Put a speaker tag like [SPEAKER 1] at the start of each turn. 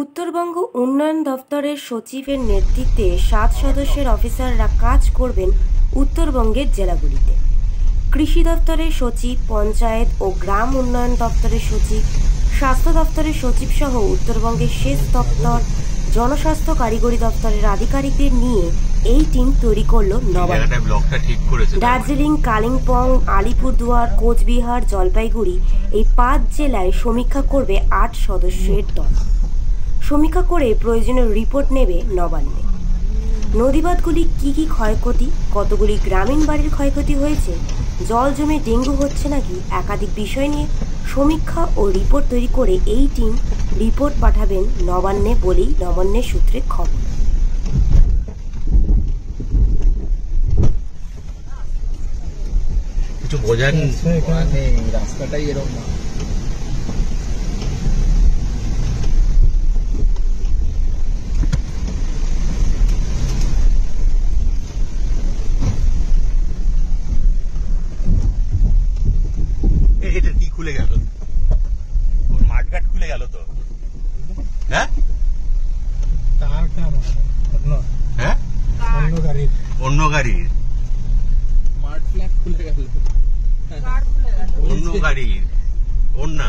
[SPEAKER 1] উত্তরবঙ্গ উন্নয়ন দফতরের সচিবের নেতৃত্বে 7 সদস্যের অফিসাররা কাজ করবেন উত্তরবঙ্গের জেলাগুলিতে। কৃষি দফতরের সচিব, পঞ্চায়েত ও গ্রাম উন্নয়ন দফতরের সচিব, স্বাস্থ্য দফতরের সচিব সহ উত্তরবঙ্গের সেচ দপ্তর, জনস্বাস্থ্য কারিগরি দফতরের আধিকারিকদের নিয়ে এই টিম তৈরি করলো নবান্ন। দার্জিলিং, কালিম্পং, আলিপুরদুয়ার, কোচবিহার, জলপাইগুড়ি এই 5 জেলায় সমীক্ষা করবে 8 সদস্যের দল। সমীক্ষা করে প্রয়োজনীয় রিপোর্ট নেবে নবান্নে। নদীবাঁধগুলি কী ক্ষয়ক্ষতি, কতগুলি গ্রামীণ বাড়ির ক্ষয়ক্ষতি হয়েছে, জল জমে ডেঙ্গু হচ্ছে নাকি, একাধিক বিষয় নিয়ে সমীক্ষা ও রিপোর্ট তৈরি করে এই টিম রিপোর্ট পাঠাবেন নবান্নে বলেই নবান্নের সূত্রে খবর।
[SPEAKER 2] কিছু বোঝান রাস্তাটাই এরকম না। এটা কি খুলে গেল? মাঠঘাট খুলে গেল তো। হ্যাঁ, হ্যাঁ, অন্য গাড়ির মাঠ ফ্ল্যাট খুলে গেল, অন্য গাড়ির, অন্য